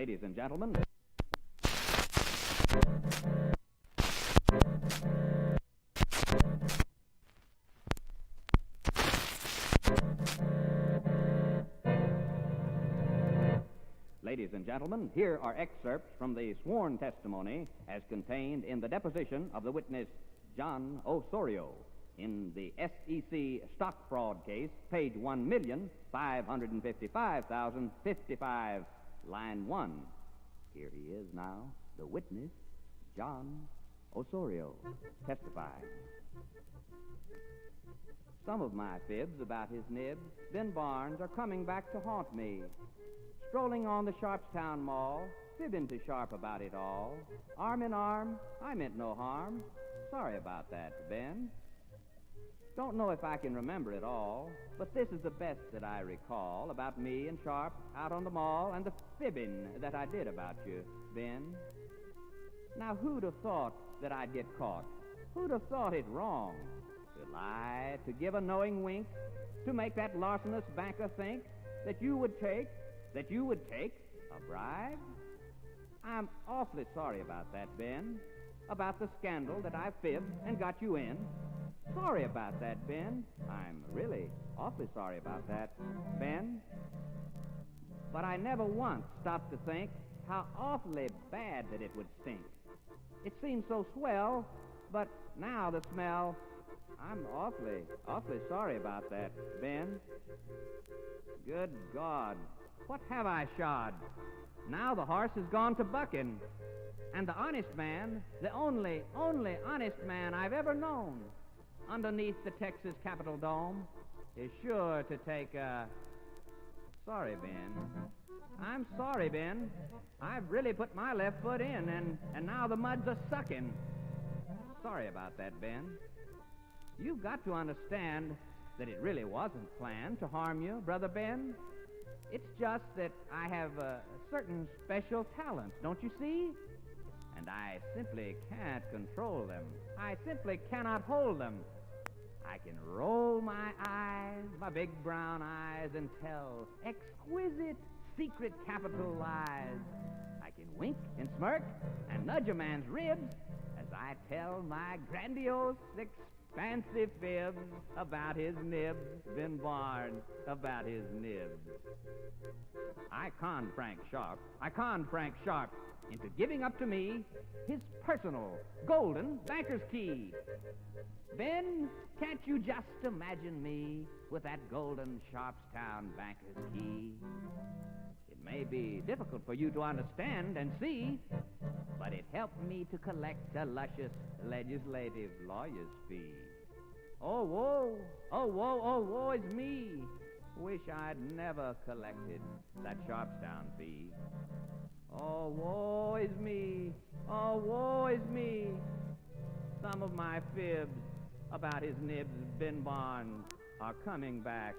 Ladies and gentlemen. Ladies and gentlemen, here are excerpts from the sworn testimony as contained in the deposition of the witness John Osorio in the SEC stock fraud case, page 1,555,055, line 1. Here he is now, the witness, John Osorio, testifying. Some of my fibs about his nibs, Ben Barnes, are coming back to haunt me. Strolling on the Sharpstown Mall, fibbing to Sharp about it all. Arm in arm, I meant no harm. Sorry about that, Ben. Don't know if I can remember it all, but this is the best that I recall about me and Sharp out on the mall and the fibbing that I did about you, Ben. Now, who'd have thought that I'd get caught? Who'd have thought it wrong? To lie, to give a knowing wink, to make that larcenous banker think that you would take a bribe? I'm awfully sorry about that, Ben, about the scandal that I fibbed and got you in. Sorry about that, Ben. I'm really awfully sorry about that, Ben. But I never once stopped to think how awfully bad that it would stink. It seemed so swell, but now the smell, I'm awfully sorry about that, Ben. Good God, what have I shod? Now the horse has gone to bucking, and the honest man, the only honest man I've ever known, underneath the Texas Capitol dome, is sure to take a... Sorry, Ben. I'm sorry, Ben. I've really put my left foot in, and now the mud's a-sucking. Sorry about that, Ben. You've got to understand that it really wasn't planned to harm you, Brother Ben. It's just that I have certain special talents, don't you see? And I simply can't control them. I simply cannot hold them. I can roll my eyes, my big brown eyes, and tell exquisite, secret capital lies. I can wink and smirk and nudge a man's ribs as I tell my grandiose, expansive fibs about his nibs, Ben Barnes, about his nibs. I conned Frank Sharp into giving up to me his personal golden banker's key. Ben, can't you just imagine me with that golden Sharpstown banker's key? It may be difficult for you to understand and see, but it helped me to collect a luscious legislative lawyer's fee. Oh, woe is me. Wish I'd never collected that Sharpstown fee. Oh, woe is me. Oh, woe is me. Some of my fibs about his nibs, Ben Barnes, are coming back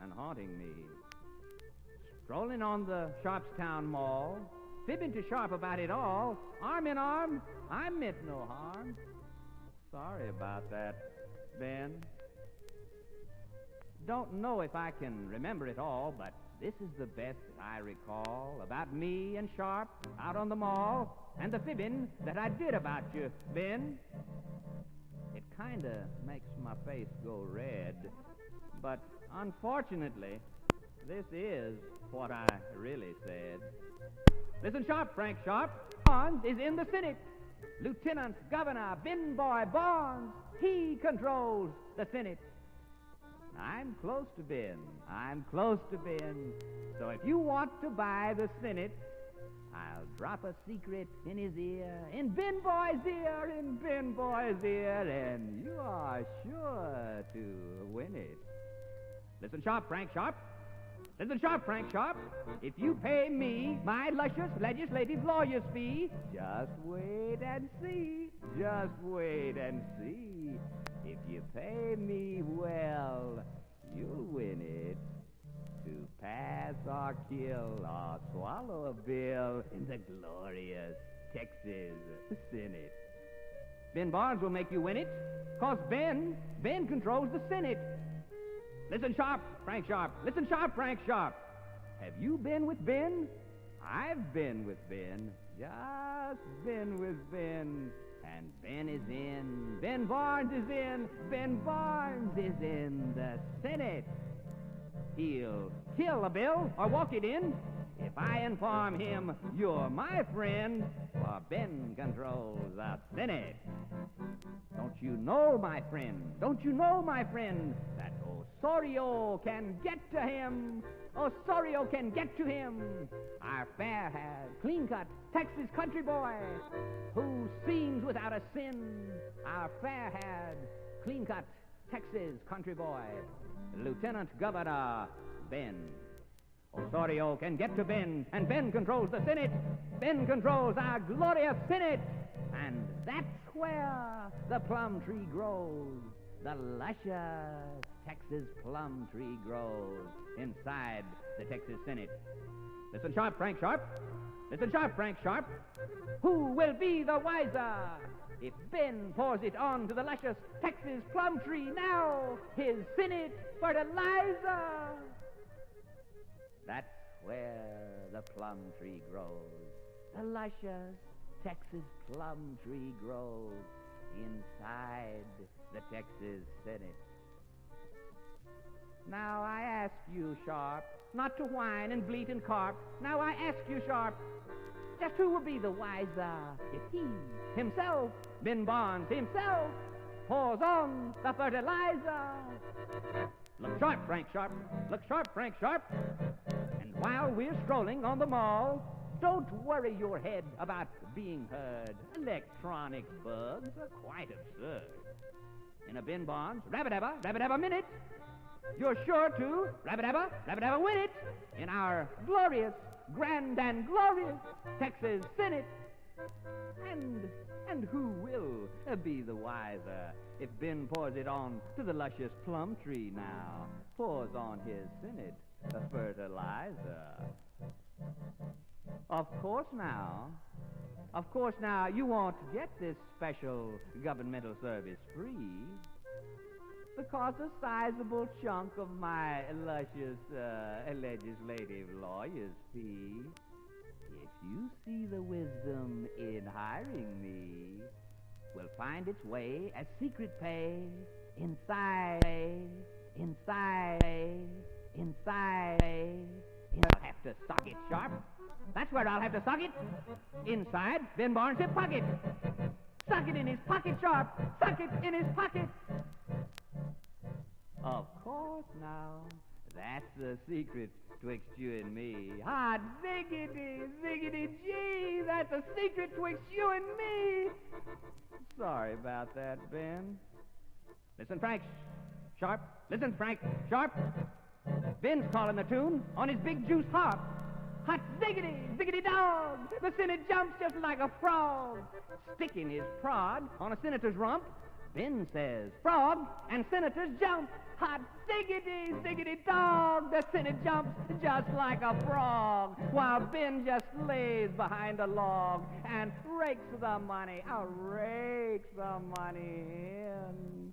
and haunting me. Strolling on the Sharpstown Mall, fibbing to Sharp about it all, arm in arm, I meant no harm. Sorry about that, Ben. Don't know if I can remember it all, but this is the best that I recall about me and Sharp out on the mall and the fibbing that I did about you, Ben. It kind of makes my face go red, but unfortunately, this is what I really said. Listen sharp, Frank Sharp. Barnes is in the Senate. Lieutenant Governor Ben Boy Barnes, he controls the Senate. I'm close to Ben. So if you want to buy the Senate, I'll drop a secret in his ear, in Ben Boy's ear, and you are sure to win it. Listen sharp, Frank Sharp. If you pay me my luscious legislative lawyer's fee, just wait and see. If you pay me well, you'll win it. To pass or kill or swallow a bill in the glorious Texas Senate. Ben Barnes will make you win it, 'cause Ben controls the Senate. Listen sharp, Frank Sharp. Have you been with Ben? I've been with Ben, just been with Ben. And Ben is in, Ben Barnes is in, Ben Barnes is in the Senate. He'll kill a bill or walk it in if I inform him you're my friend, for Ben controls the Senate. Don't you know, my friend, don't you know, my friend, that Osorio can get to him? Osorio can get to him. Our fair-haired, clean-cut Texas country boy who seems without a sin. Our fair-haired, clean-cut Texas country boy, Lieutenant Governor Ben. Osorio can get to Ben, and Ben controls the Senate. Ben controls our glorious Senate. And that's where the plum tree grows. The luscious Texas plum tree grows inside the Texas Senate. Listen sharp, Frank Sharp. Listen sharp, Frank Sharp. Who will be the wiser if Ben pours it on to the luscious Texas plum tree now, his Senate fertilizer? That's where the plum tree grows. The luscious Texas plum tree grows inside the Texas Senate. Now I ask you, Sharp, not to whine and bleat and carp. Now I ask you, Sharp, just who will be the wiser if he himself, Ben Barnes himself, pours on the fertilizer? Look sharp, Frank Sharp. Look sharp, Frank Sharp. And while we're strolling on the mall, don't worry your head about being heard. Electronic bugs are quite absurd. In a Ben Barnes rabbit-abba minute, you're sure to rabbit-abba win it in our glorious, grand and glorious Texas Senate. And who will be the wiser if Ben pours it on to the luscious plum tree now, pours on his Senate the fertilizer? Of course now, you won't get this special governmental service free, because a sizable chunk of my luscious legislative lawyer's fee, if you see the wisdom in hiring me, will find its way as secret pay inside. I'll have to sock it, Sharp. That's where I'll have to sock it. Inside Ben Barnes' hip pocket. Sock it in his pocket, Sharp. Sock it in his pocket. Of course now, that's the secret twixt you and me. Ah, ziggity gee, that's a secret twixt you and me. Sorry about that, Ben. Listen, Frank Sharp. Listen, Frank Sharp. Ben's calling the tune on his big juice harp. Hot ziggity dog. The Senate jumps just like a frog. Sticking his prod on a senator's rump, Ben says frog, and senators jump. Hot ziggity dog. The Senate jumps just like a frog, while Ben just lays behind a log and rakes the money in.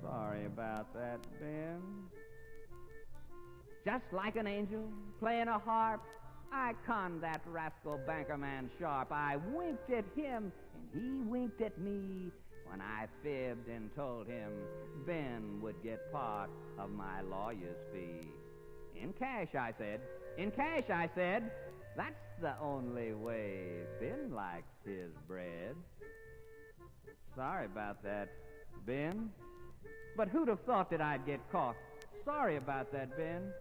Sorry about that, Ben. Just like an angel playing a harp, I conned that rascal banker man Sharp. I winked at him, and he winked at me when I fibbed and told him Ben would get part of my lawyer's fee. In cash, I said. In cash, I said. That's the only way Ben likes his bread. Sorry about that, Ben. But who'd have thought that I'd get caught? Sorry about that, Ben.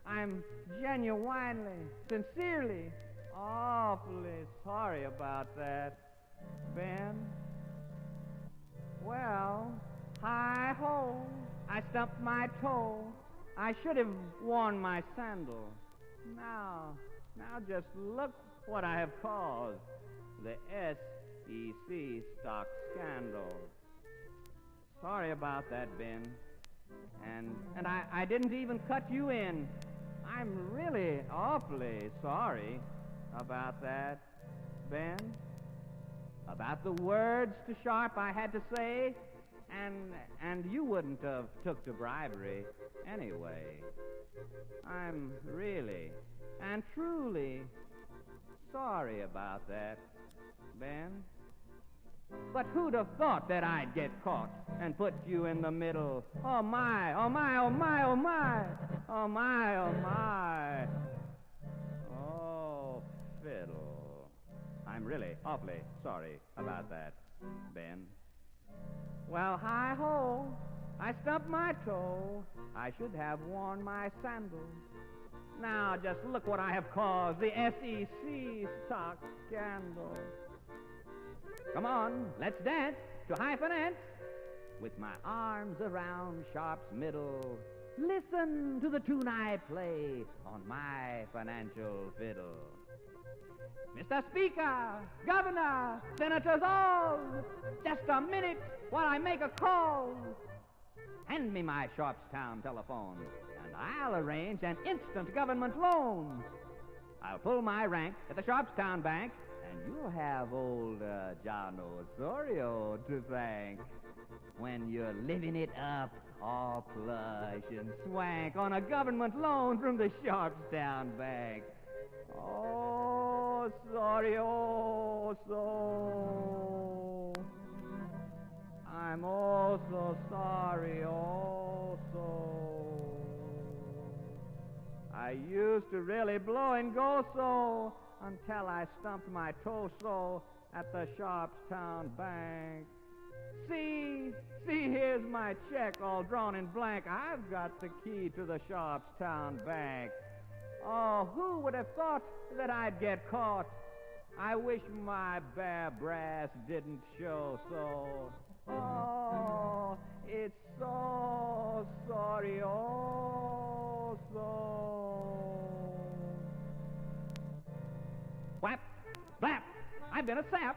I'm genuinely, sincerely, awfully sorry about that, Ben. Well, hi-ho, I stumped my toe. I should have worn my sandal. Now just look what I have caused. The SEC stock scandal. Sorry about that, Ben. And I didn't even cut you in. I'm really awfully sorry about that, Ben. About the words to Sharp I had to say, And you wouldn't have took to bribery anyway. I'm really and truly sorry about that, Ben. But who'd have thought that I'd get caught and put you in the middle? Oh my, oh my, oh my, oh my, oh my, oh my. Oh, fiddle. I'm really awfully sorry about that, Ben. Well, hi-ho, I stumped my toe. I should have worn my sandals. Now just look what I have caused, the SEC stock scandal. Come on, let's dance to high finance. With my arms around Sharp's middle, listen to the tune I play on my financial fiddle. Mr. Speaker, Governor, Senators all, just a minute while I make a call. Hand me my Sharpstown telephone, and I'll arrange an instant government loan. I'll pull my rank at the Sharpstown Bank, and you'll have old John Osorio to thank when you're living it up all plush and swank on a government loan from the Sharpstown Bank. Oh, sorry, oh, so. I'm oh so sorry, oh so. I used to really blow and go so until I stumped my toe so at the Sharpstown Bank. See, here's my check all drawn in blank. I've got the key to the Sharpstown Bank. Oh, who would have thought that I'd get caught? I wish my bare brass didn't show so. Oh, it's so sorry, oh, so. Whap, blap, I've been a sap.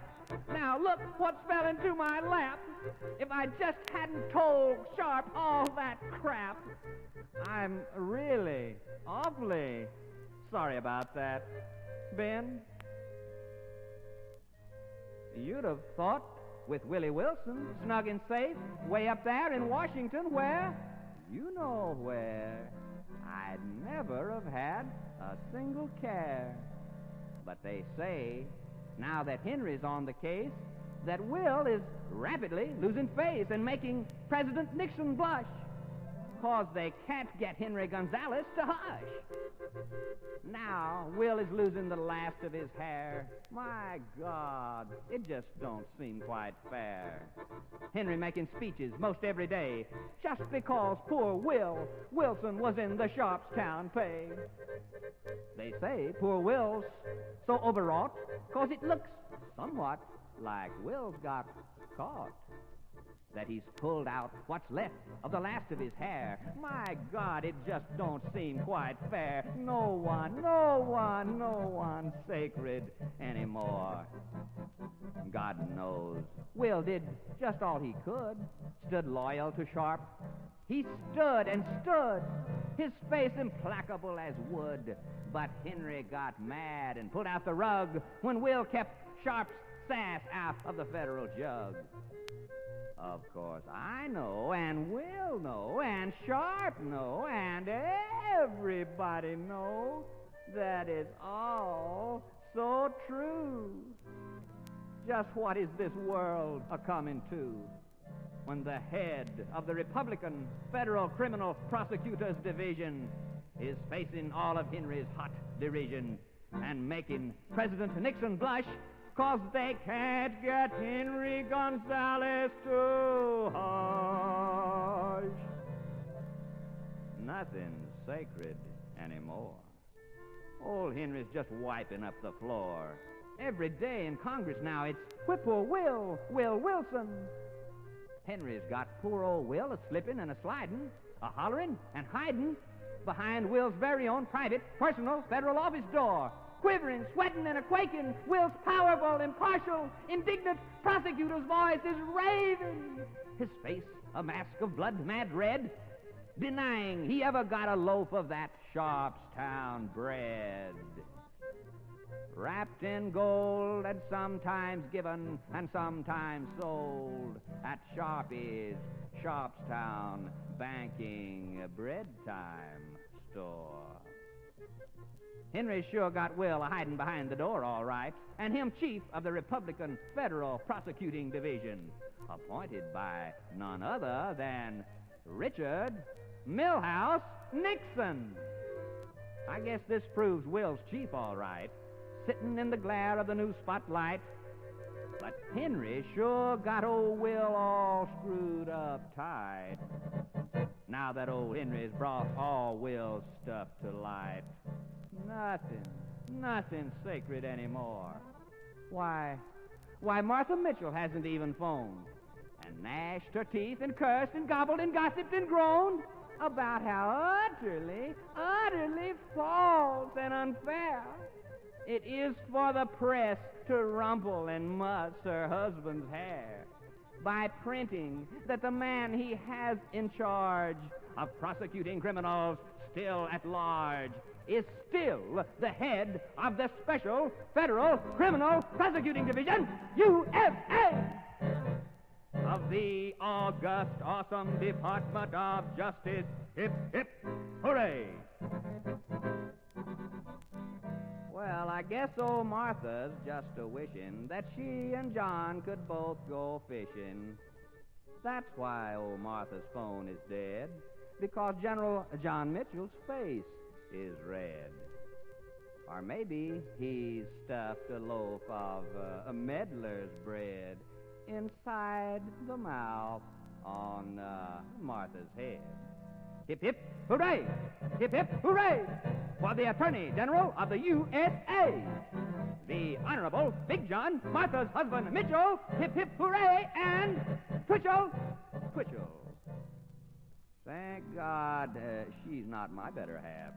Now look what's fell into my lap. If I just hadn't told Sharp all that crap. I'm really awfully sorry about that, Ben. You'd have thought with Willie Wilson snug and safe way up there in Washington where, you know where, I'd never have had a single care. But they say, now that Henry's on the case, that Will is rapidly losing face and making President Nixon blush. 'Cause they can't get Henry Gonzalez to hush. Now Will is losing the last of his hair. My God, it just don't seem quite fair. Henry making speeches most every day just because poor Will Wilson was in the Sharpstown pay. They say poor Will's so overwrought 'cause it looks somewhat like Will's got caught. That he's pulled out what's left of the last of his hair. My God, it just don't seem quite fair. No one sacred anymore. God knows, Will did just all he could. Stood loyal to Sharp. He stood and stood, his face implacable as wood. But Henry got mad and pulled out the rug when Will kept Sharp's sass out of the federal jug. Of course, I know, and Will know, and Sharp know, and everybody know that it's all so true. Just what is this world a-coming to when the head of the Republican Federal Criminal Prosecutors Division is facing all of Henry's hot derision and making President Nixon blush 'cause they can't get Henry Gonzalez to hush. Nothing's sacred anymore. Old Henry's just wiping up the floor. Every day in Congress now it's Whipple Will Wilson. Henry's got poor old Will a-slipping and a-sliding, a-hollering and hiding behind Will's very own private, personal federal office door. Quivering, sweating, and a-quaking, Will's powerful, impartial, indignant prosecutor's voice is raving. His face a mask of blood-mad red, denying he ever got a loaf of that Sharpstown bread. Wrapped in gold and sometimes given and sometimes sold at Sharp is Sharpstown Banking Bread Time Store. Henry sure got Will a-hiding behind the door, all right, and him chief of the Republican Federal Prosecuting Division, appointed by none other than Richard Milhouse Nixon. I guess this proves Will's chief, all right, sitting in the glare of the new spotlight. But Henry sure got old Will all screwed up tight. Now that old Henry's brought all Will's stuff to light, nothing sacred anymore. Why, Martha Mitchell hasn't even phoned and gnashed her teeth and cursed and gobbled and gossiped and groaned about how utterly false and unfair it is for the press to rumple and muss her husband's hair by printing that the man he has in charge of prosecuting criminals still at large is still the head of the Special Federal Criminal Prosecuting Division, USA, of the august, awesome Department of Justice. Hip, hip, hooray! Well, I guess old Martha's just a-wishing that she and John could both go fishing. That's why old Martha's phone is dead, because General John Mitchell's face is red. Or maybe he's stuffed a loaf of a meddler's bread inside the mouth on Martha's head. Hip, hip, hooray! Hip, hip, hooray! For the Attorney General of the USA, the Honorable Big John, Martha's husband, Mitchell. Hip, hip, hooray! And Twitchell, Twitchell. Thank God she's not my better half.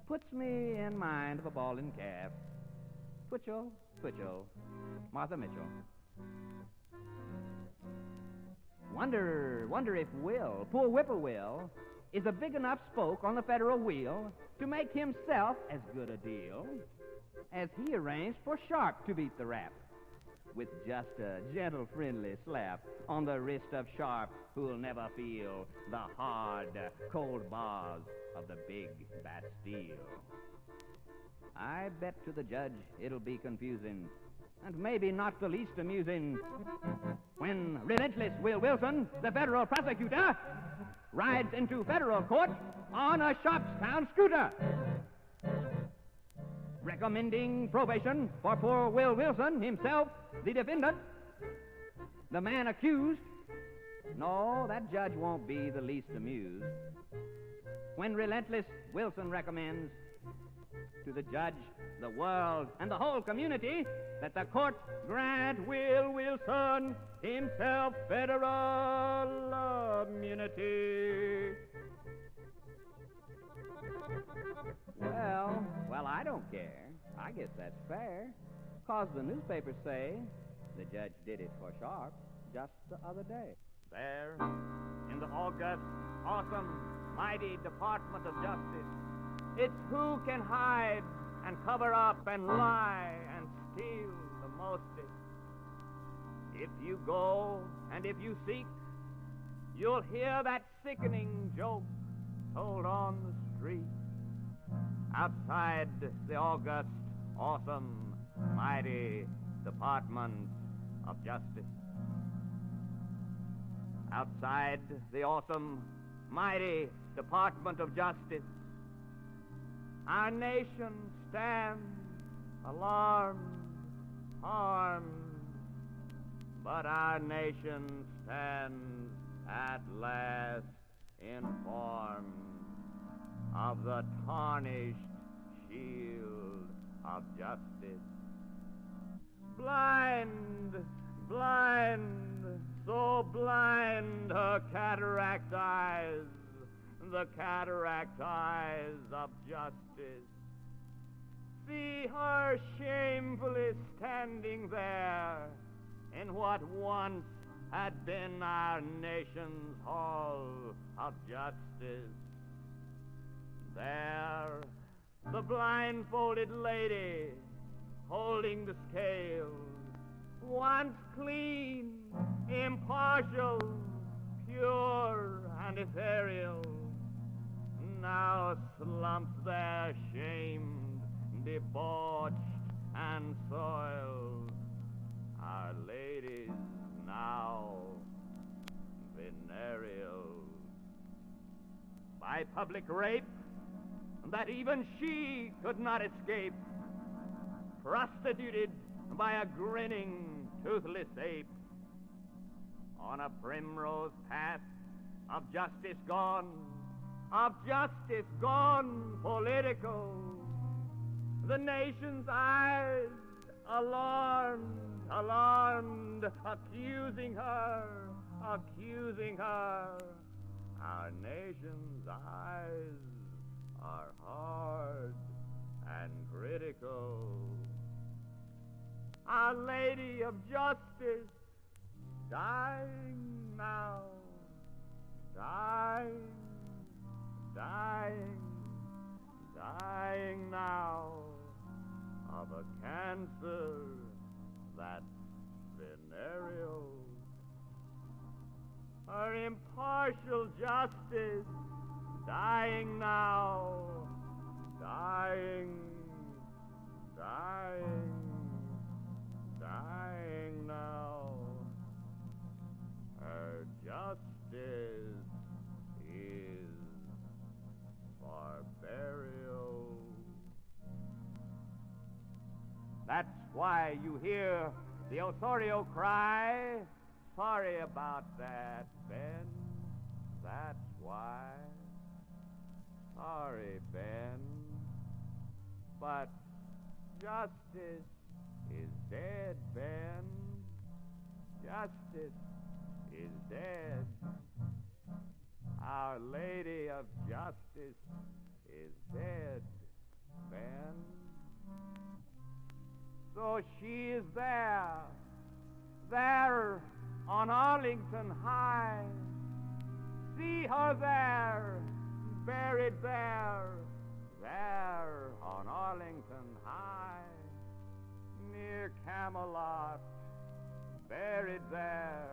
Puts me in mind of a balding calf. Twitchell, Twitchell, Martha Mitchell. Wonder if Will, poor Whippoorwill, is a big enough spoke on the federal wheel to make himself as good a deal as he arranged for Sharp to beat the rap, with just a gentle, friendly slap on the wrist of Sharp, who'll never feel the hard, cold bars of the big Bastille. I bet to the judge it'll be confusing, and maybe not the least amusing, when relentless Will Wilson, the federal prosecutor, rides into federal court on a Sharpstown scooter, recommending probation for poor Will Wilson, himself the defendant, the man accused. No, that judge won't be the least amused when relentless Wilson recommends to the judge, the world, and the whole community that the court grant Will Wilson himself federal immunity. Well, I don't care. I guess that's fair, 'cause the newspapers say the judge did it for Sharp just the other day. There, in the august, awesome, mighty Department of Justice, it's who can hide and cover up and lie and steal the mostest. If you go and if you seek, you'll hear that sickening joke told on the street. Outside the august, awesome, mighty Department of Justice. Outside the awesome, mighty Department of Justice, our nation stands alarmed, harmed, but our nation stands at last informed of the tarnished shield of justice. Blind, blind, so blind her cataract eyes, the cataract eyes of justice. See her shamefully standing there in what once had been our nation's hall of justice. There, the blindfolded lady holding the scales, once clean, impartial, impartial, pure and ethereal, now slumped there shamed, debauched and soiled. Our ladies now venereal, by public rape that even she could not escape, prostituted by a grinning, toothless ape, on a primrose path of justice gone political. The nation's eyes alarmed, accusing her. Our nation's eyes are hard and critical. Our Lady of Justice, dying now, dying now of a cancer that's venereal. Her impartial justice, dying now, dying now. Her justice is for burial. That's why you hear the Osorio cry, sorry about that, Ben. That's why. Sorry, Ben. But justice is dead, Ben. Justice is dead. Our Lady of Justice is dead, Ben. So she is there on Arlington High. See her there, buried there on Arlington High, near Camelot, buried there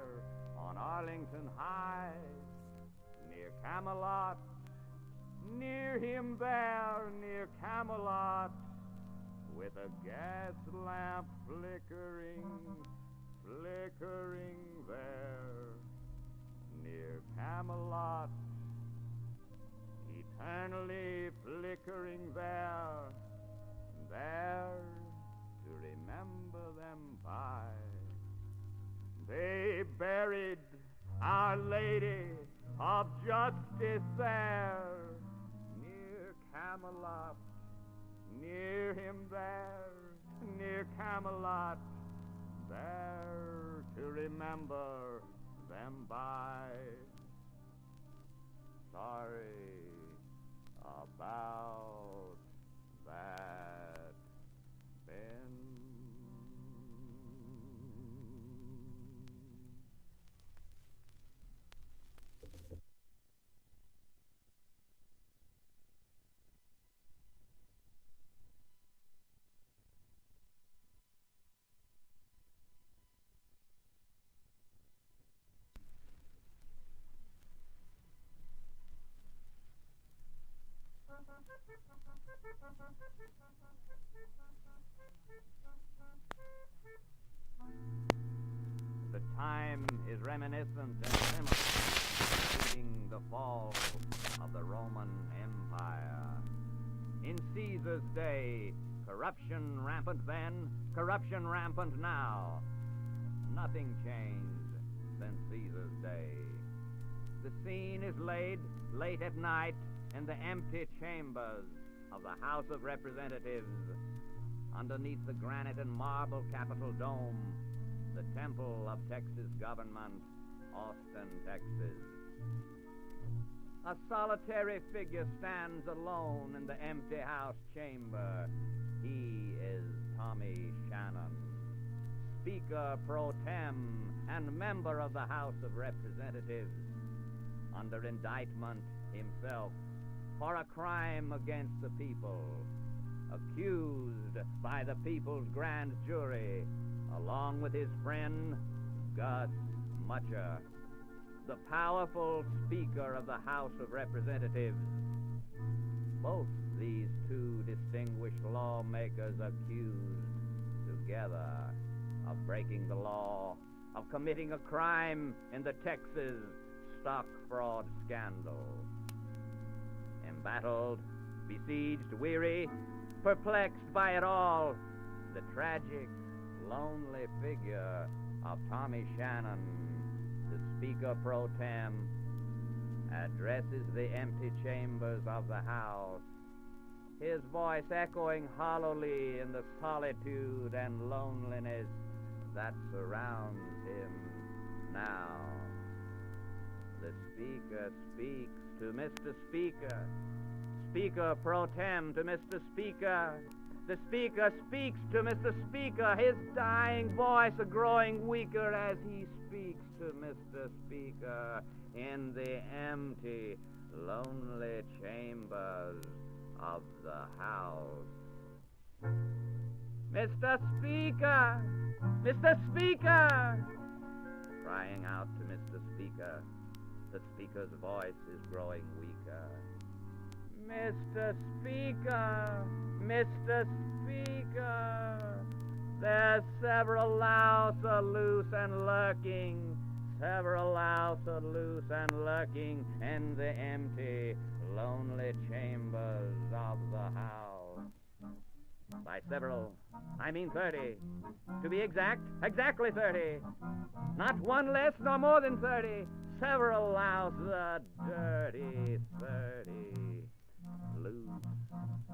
on Arlington High, near Camelot, near him there, near Camelot, with a gas lamp flickering there, near Camelot, eternally flickering there to remember them by. They buried Our Lady of Justice there, near Camelot, near him there, near Camelot, there to remember them by. Sorry about that, Ben. The time is reminiscent and similar, preceding the fall of the Roman Empire. In Caesar's day, corruption rampant then, corruption rampant now. Nothing changed since Caesar's day. The scene is laid late at night in the empty chambers of the House of Representatives, underneath the granite and marble Capitol dome, the temple of Texas government, Austin, Texas. A solitary figure stands alone in the empty House chamber. He is Tommy Shannon, Speaker pro tem and member of the House of Representatives, under indictment himself for a crime against the people, accused by the people's grand jury, along with his friend Gus mucher, the powerful Speaker of the House of Representatives. Both these two distinguished lawmakers accused together of breaking the law, of committing a crime in the Texas stock fraud scandal. Embattled, besieged, weary, perplexed by it all, the tragic, lonely figure of Tommy Shannon, the Speaker pro tem, addresses the empty chambers of the House, his voice echoing hollowly in the solitude and loneliness that surrounds him now. The Speaker speaks to Mr. Speaker, Speaker pro tem to Mr. Speaker. The Speaker speaks to Mr. Speaker, his dying voice growing weaker as he speaks to Mr. Speaker in the empty, lonely chambers of the House. Mr. Speaker! Mr. Speaker! Crying out to Mr. Speaker, the Speaker's voice is growing weaker. Mr. Speaker! Mr. Speaker! There's several louse loose and lurking, several louse loose and lurking in the empty, lonely chambers of the House. By several, I mean 30. To be exact, exactly 30. Not one less nor more than 30. Several louse, the dirty 30.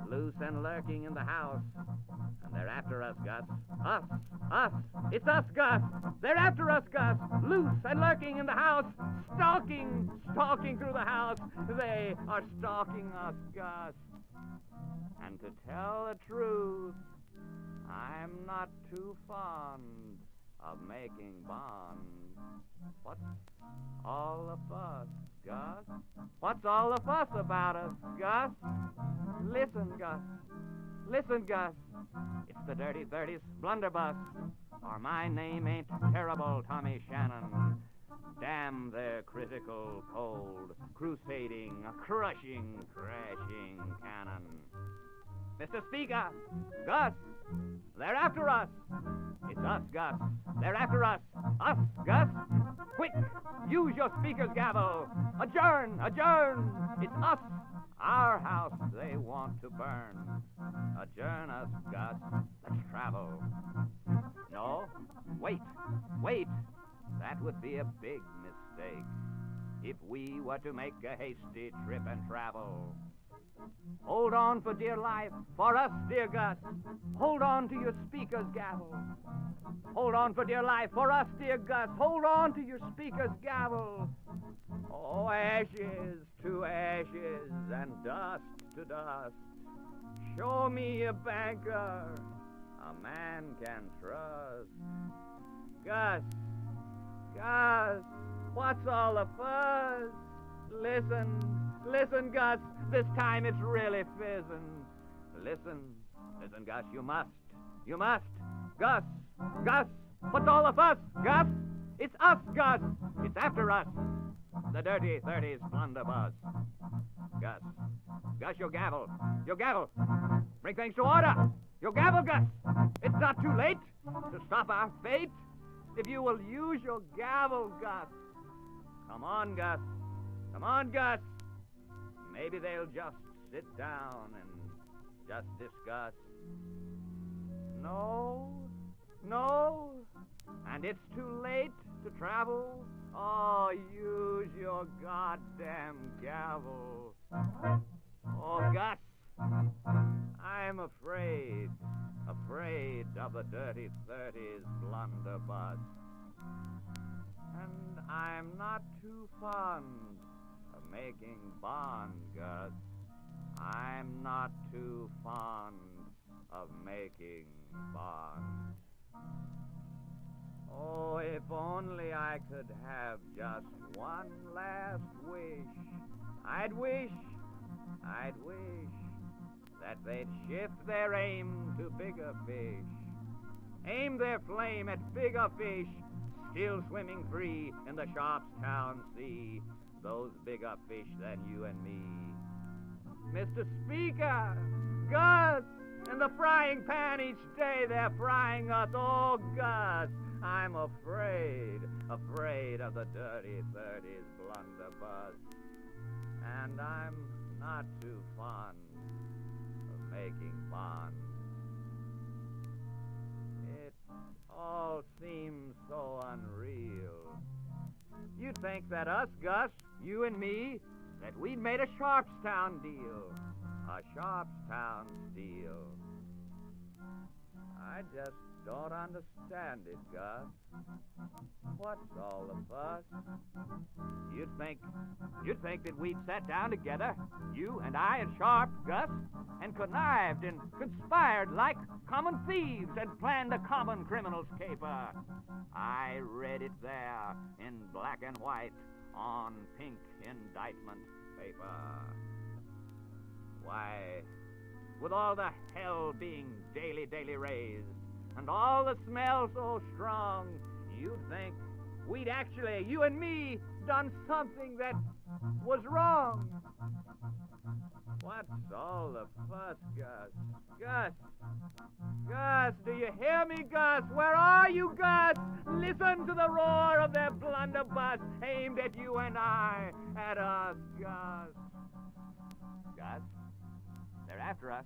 Loose and lurking in the House. And they're after us, Gus. Us. It's us, Gus. They're after us, Gus. Loose and lurking in the House. Stalking through the House. They are stalking us, Gus. And to tell the truth, I'm not too fond of making bonds. What's all the fuss, Gus? What's all the fuss about us, Gus? Listen, Gus. Listen, Gus. It's the Dirty 30's blunderbuss. Or my name ain't terrible, Tommy Shannon. Damn their critical, cold, crusading, crushing, crashing cannon. Mr. Speaker, Gus, they're after us. It's us, Gus. They're after us. Us, Gus. Quick, use your speaker's gavel. Adjourn. It's us, our house they want to burn. Adjourn us, Gus. Let's travel. No, wait. That would be a big mistake if we were to make a hasty trip and travel. Hold on for dear life, for us, dear Gus. Hold on to your speaker's gavel. Hold on for dear life, for us, dear Gus. Hold on to your speaker's gavel. Oh, ashes to ashes and dust to dust. Show me a banker a man can trust. Gus, what's all the fuss? Listen, Gus, this time it's really fizzing. Listen, Gus, you must. Gus, what's all the fuss, Gus? It's us, Gus. It's after us. The Dirty 30's blunderbuss. Gus, your gavel. Bring things to order. Your gavel, Gus. It's not too late to stop our fate. If you will use your gavel, Gus. Come on, Gus. Maybe they'll just sit down and just discuss. No, and it's too late to travel. Oh, use your goddamn gavel. Oh, Gus, I'm afraid of the Dirty 30's blunderbuss. And I'm not too fond of making bond, Gus. I'm not too fond of making bond. Oh, if only I could have just one last wish. I'd wish that they'd shift their aim to bigger fish. Aim their flame at bigger fish. still swimming free in the Sharpstown Sea, those bigger fish than you and me. Mr. Speaker, Gus, in the frying pan each day they're frying us. Oh, Gus, I'm afraid of the dirty 30s blunderbuss. And I'm not too fond of making bonds. It all seems so unreal. You'd think that us, Gus, you and me, that we'd made a Sharpstown deal. A Sharpstown steal. I just don't understand it, Gus. What's all the fuss? You'd think that we'd sat down together, you and I and Sharp, Gus, and connived and conspired like common thieves and planned a common criminal's caper. I read it there in black and white on pink indictment paper. Why, with all the hell being daily raised, and all the smell so strong, you'd think we'd actually, you and me, done something that was wrong. What's all the fuss, Gus? Gus! Gus, do you hear me, Gus? Where are you, Gus? Listen to the roar of their blunderbuss aimed at you and I, at us, Gus. Gus? They're after us.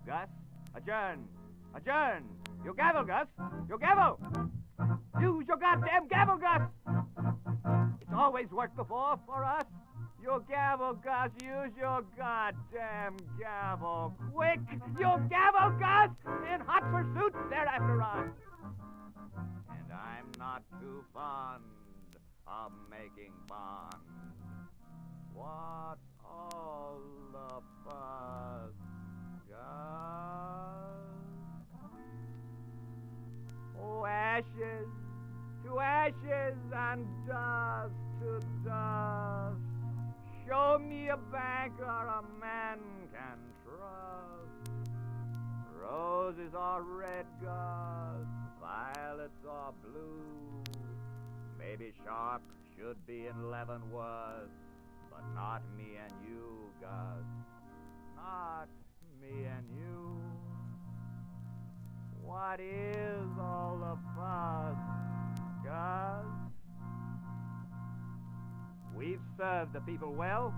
Gus, adjourn! Adjourn! You gavel, Gus! You gavel! Use your goddamn gavel, Gus! It's always worked before for us. Your gavel, Gus! Use your goddamn gavel! Quick! Your gavel, Gus! In hot pursuit, they're after us! And I'm not too fond of making bonds. What's all the fuss, Gus? Oh, ashes to ashes and dust to dust. Show me a banker a man can trust. Roses are red, Gus, violets are blue. Maybe Sharp should be in Leavenworth, but not me and you, Gus. Not me and you. What is all the fuss, Gus? We've served the people well,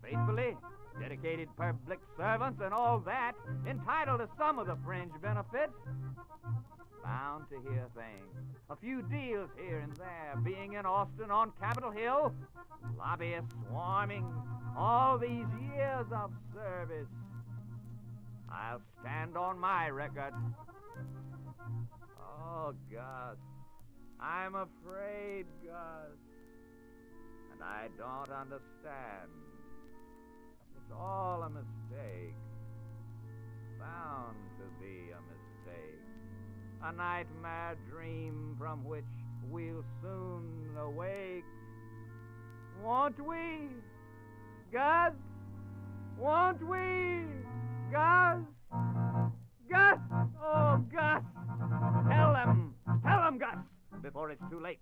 faithfully, dedicated public servants and all that, entitled to some of the fringe benefits. Bound to hear things, a few deals here and there, being in Austin on Capitol Hill, lobbyists swarming, all these years of service. I'll stand on my record. Oh, Gus, I'm afraid, Gus, and I don't understand. It's all a mistake, bound to be a mistake, a nightmare dream from which we'll soon awake. Won't we, Gus? Won't we, Gus? Gus! Oh, Gus! Tell them, Gus, before it's too late.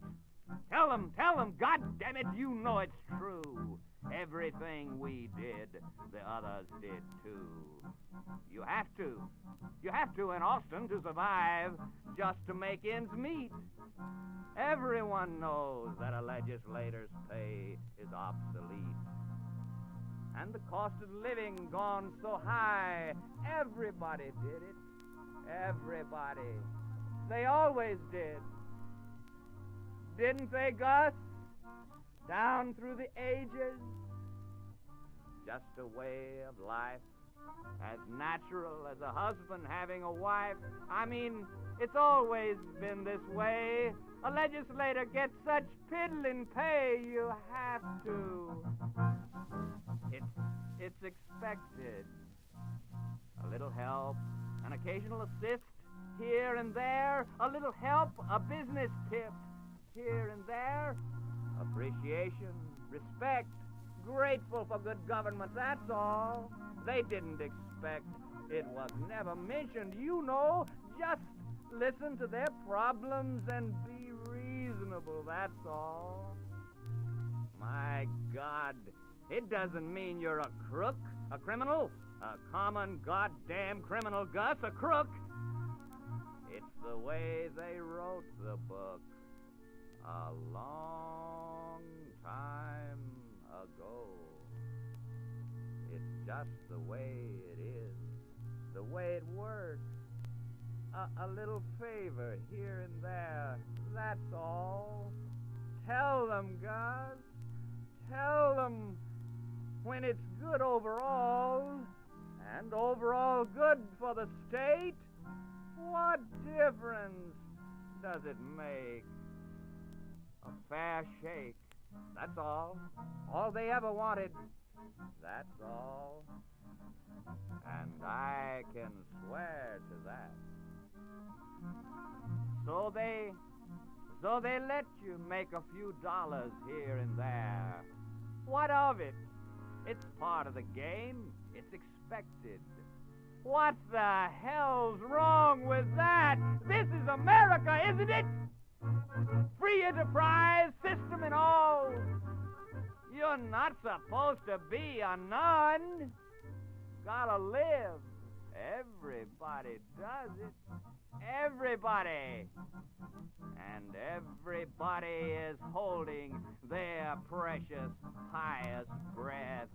Tell them, God damn it, you know it's true. Everything we did, the others did too. You have to in Austin to survive, just to make ends meet. Everyone knows that a legislator's pay is obsolete. And the cost of living gone so high, everybody did it. Everybody. They always did. Didn't they, Gus? Down through the ages. Just a way of life, as natural as a husband having a wife. I mean, it's always been this way. A legislator gets such piddling pay, you have to. It's expected. A little help, an occasional assist, here and there. A little help, a business tip, here and there. Appreciation, respect, grateful for good government, that's all. They didn't expect. It was never mentioned, you know. Just listen to their problems and be reasonable. reasonable, that's all. My God, it doesn't mean you're a crook, a criminal, a common goddamn criminal, Gus, a crook. It's the way they wrote the book a long time ago. It's just the way it is, the way it works. A little favor here and there, that's all. Tell them, Gus. Tell them when it's good overall, and overall good for the state, what difference does it make? A fair shake, that's all. All they ever wanted, that's all. And I can swear to that. So they let you make a few dollars here and there. What of it? It's part of the game. It's expected. What the hell's wrong with that? This is America, isn't it? Free enterprise, system and all. You're not supposed to be a nun. Gotta live. Everybody does it. Everybody. And everybody is holding their precious highest breath,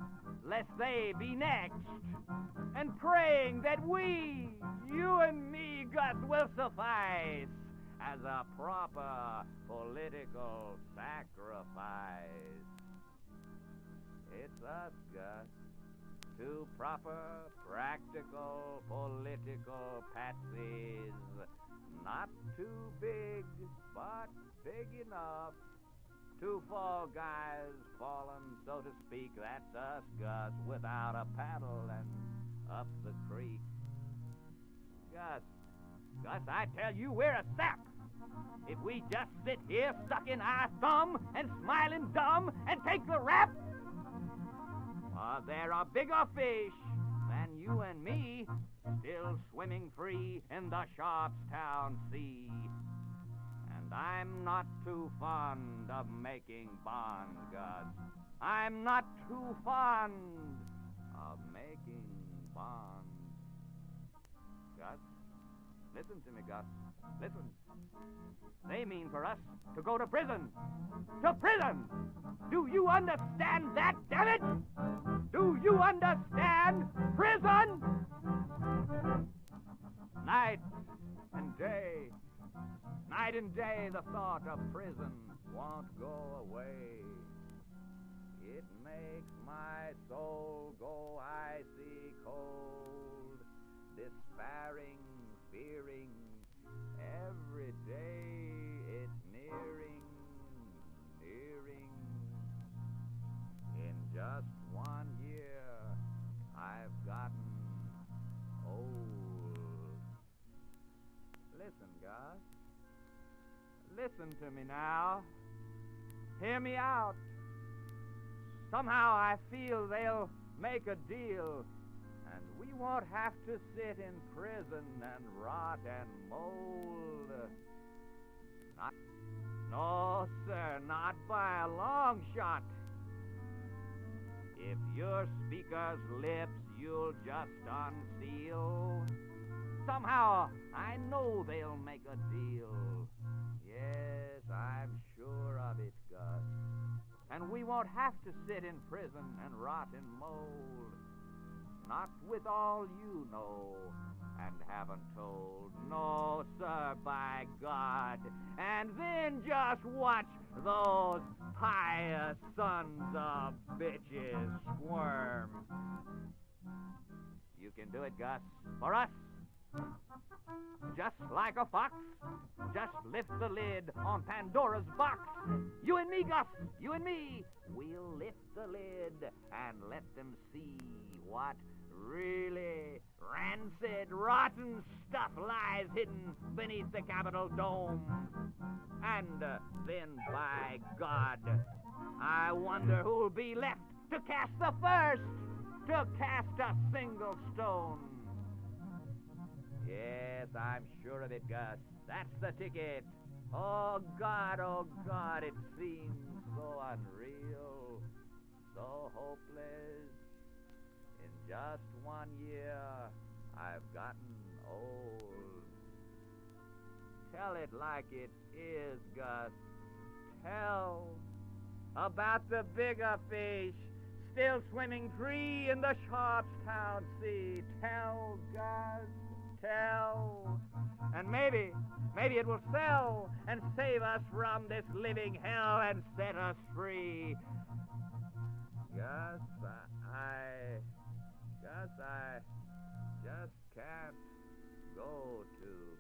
lest they be next, and praying that we, you and me, Gus, will suffice as a proper political sacrifice. It's us, Gus. Two proper, practical, political patsies. Not too big, but big enough. Two fall guys fallen, so to speak. That's us, Gus, without a paddle and up the creek. Gus, I tell you, we're a sap. If we just sit here sucking our thumb and smiling dumb and take the rap, there are bigger fish than you and me still swimming free in the Sharpstown Sea. And I'm not too fond of making bonds, Gus. I'm not too fond of making bonds. Gus, listen to me, Gus. Listen. They mean for us to go to prison. To prison! Do you understand that, damn it? Do you understand prison? Night and day the thought of prison won't go away. It makes my soul go icy cold, despairing, fearing. Every day it's nearing. In just 1 year, I've gotten old. Listen, Gus. Listen to me now. Hear me out. Somehow I feel they'll make a deal, and we won't have to sit in prison and rot and mold. No, sir, not by a long shot. If your speaker's lips you'll just unseal, somehow I know they'll make a deal. Yes, I'm sure of it, Gus. And we won't have to sit in prison and rot and mold. Not with all you know and haven't told. No, sir, by God. And then just watch those pious sons of bitches squirm. You can do it, Gus, for us. Just like a fox, just lift the lid on Pandora's box. You and me, Gus, you and me, we'll lift the lid and let them see what really rancid, rotten stuff lies hidden beneath the Capitol dome. And then, by God, I wonder who'll be left to cast the first, to cast a single stone. Yes, I'm sure of it, Gus. That's the ticket. Oh, God, it seems so unreal, so hopeless. In just 1 year, I've gotten old. Tell it like it is, Gus. Tell about the bigger fish still swimming free in the Sharpstown Sea. Tell, Gus, tell. And maybe it will sell and save us from this living hell and set us free. Gus, I just can't go to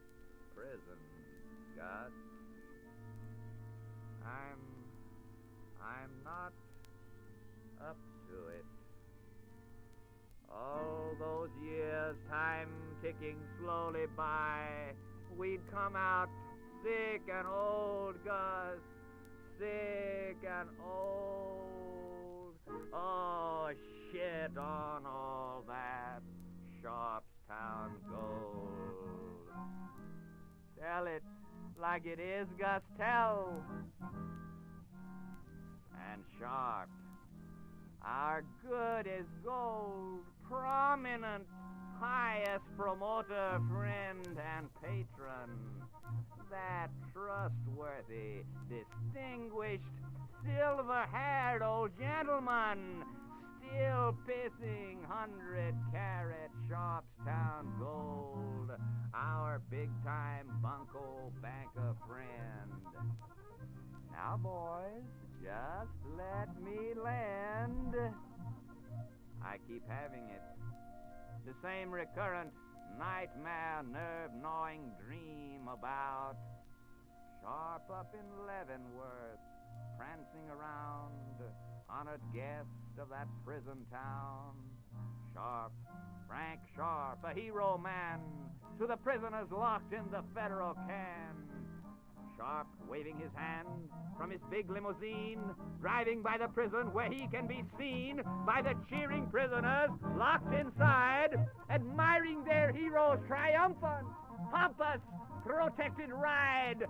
prison, Gus. I'm not up to it. All those years, time ticking slowly by, we'd come out sick and old, Gus. Sick and old. Oh, shit on all that Sharpstown gold. Tell it like it is, Gus, tell. And Sharp, our good as gold, prominent, highest promoter, friend, and patron, that trustworthy, distinguished, silver-haired old gentleman, still pissing 100-carat Sharpstown gold, our big-time bunco banker friend. Now, boys, just let me land. I keep having it. The same recurrent nightmare, nerve-gnawing dream about Sharp up in Leavenworth, prancing around, honored guest of that prison town. Sharp, Frank Sharp, a hero man, to the prisoners locked in the federal can. Sharp waving his hand from his big limousine, driving by the prison where he can be seen by the cheering prisoners locked inside, admiring their hero's triumphant, pompous, protected ride.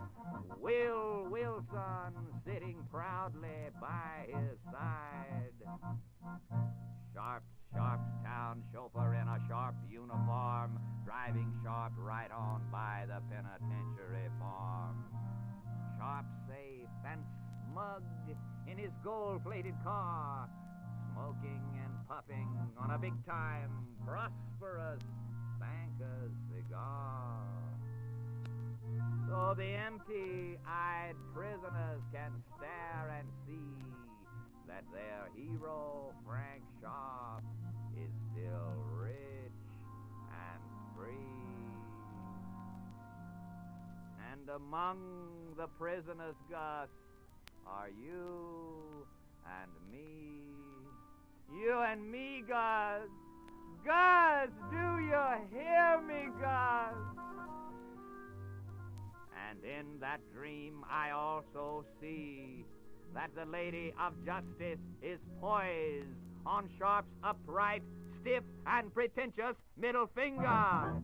Will Wilson sitting proudly by his side. Sharpstown chauffeur in a Sharp uniform, driving Sharp right on by the penitentiary farm. Sharp safe and smug in his gold-plated car, smoking and puffing on a big-time, prosperous banker's cigar. So the empty-eyed prisoners can stare and see that their hero, Frank Sharp, is still rich and free. And among the prisoners, Gus, are you and me. You and me, Gus. Gus, do you hear me, Gus? And in that dream I also see that the Lady of Justice is poised on Sharp's upright, stiff, and pretentious middle finger,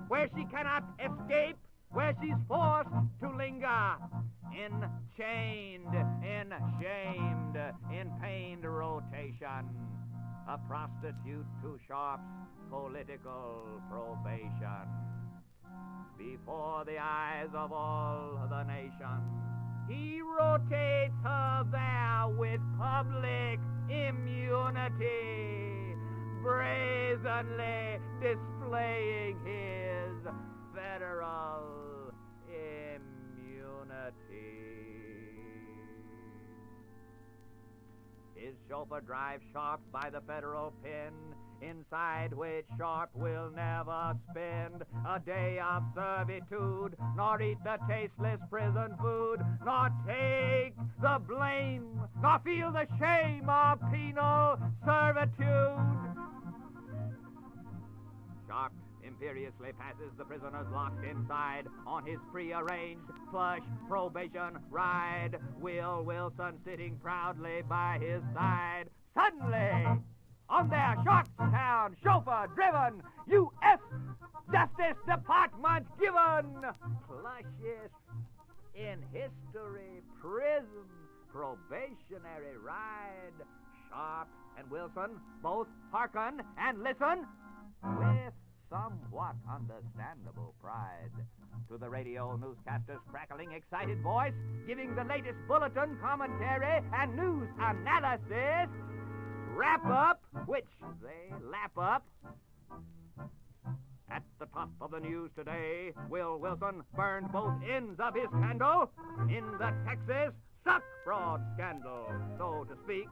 where she cannot escape, where she's forced to linger, enchained, shamed, in pained rotation, a prostitute to Sharp's political probation. Before the eyes of all the nation, he rotates her there with public immunity, brazenly displaying his federal immunity. His chauffeur drives Sharp by the federal pen, inside which Sharp will never spend a day of servitude, nor eat the tasteless prison food, nor take the blame, nor feel the shame of penal servitude. Sharp imperiously passes the prisoners locked inside on his prearranged plush probation ride, Will Wilson sitting proudly by his side. Suddenly, on their Sharpstown chauffeur-driven U.S. Justice Department given plushiest in history, prison, probationary ride. Sharp and Wilson both hearken and listen with somewhat understandable pride to the radio newscaster's crackling, excited voice, giving the latest bulletin, commentary, and news analysis. Wrap up, which they lap up. At the top of the news today, Will Wilson burned both ends of his candle in the Texas suck fraud scandal, so to speak.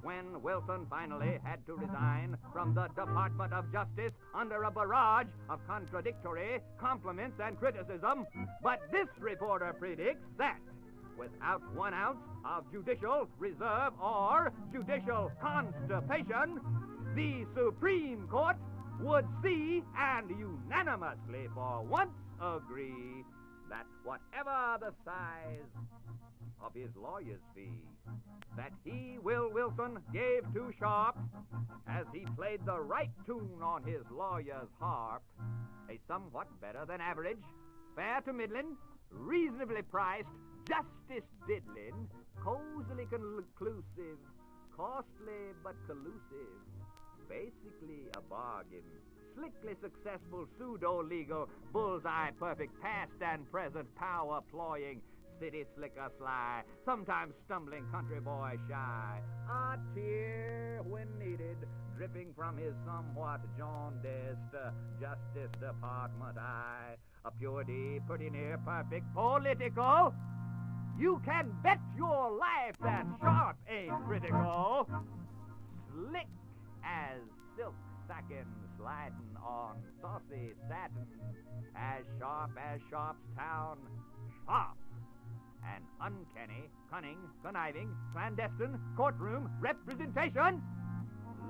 When Wilson finally had to resign from the Department of Justice under a barrage of contradictory compliments and criticism. But this reporter predicts that without 1 ounce of judicial reserve or judicial constipation, the Supreme Court would see and unanimously for once agree that whatever the size of his lawyer's fee that he, Will Wilson, gave to Sharp as he played the right tune on his lawyer's harp, a somewhat better than average, fair to middling, reasonably priced, justice diddling, cozily conclusive, costly but collusive, basically a bargain, slickly successful pseudo-legal, bullseye perfect past and present power-ploying, city slicker sly, sometimes stumbling country boy shy, a tear when needed, dripping from his somewhat jaundiced Justice Department eye, a purity pretty near perfect political. You can bet your life that Sharp ain't critical. Slick as silk sacking sliding on saucy satin, as Sharp's town, Sharp. An uncanny, cunning, conniving, clandestine courtroom representation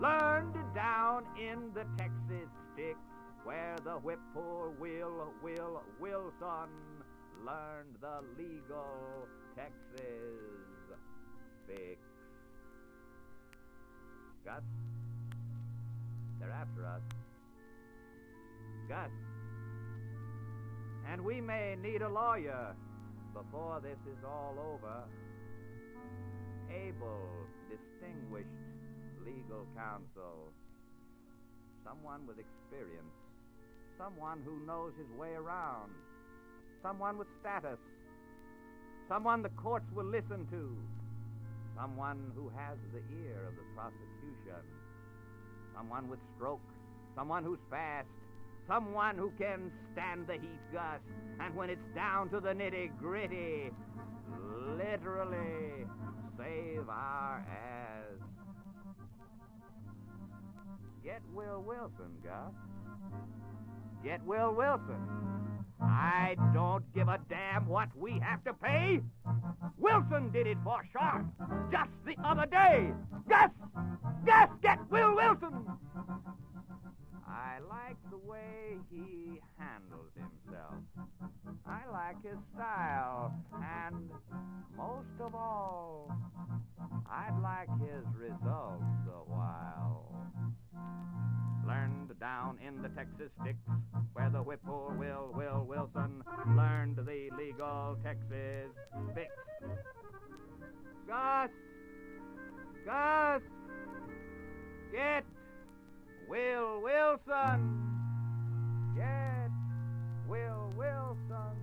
learned down in the Texas sticks where the whip poor Will Wilson learned the legal Texas fix. Gus, they're after us. Gus. And we may need a lawyer before this is all over. Able, distinguished legal counsel. Someone with experience. Someone who knows his way around. Someone with status. Someone the courts will listen to. Someone who has the ear of the prosecution. Someone with stroke. Someone who's fast. Someone who can stand the heat, Gus, and when it's down to the nitty-gritty, literally save our ass. Get Will Wilson, Gus. Get Will Wilson. I don't give a damn what we have to pay. Wilson did it for Sharp just the other day. Gus! Gus, get Will Wilson! I like the way he handles himself. I like his style. And most of all, I'd like his results a while. Learned down in the Texas sticks where the whippoor Will Wilson learned the legal Texas fix. Gus! Gus! Get Will Wilson! Get Will Wilson!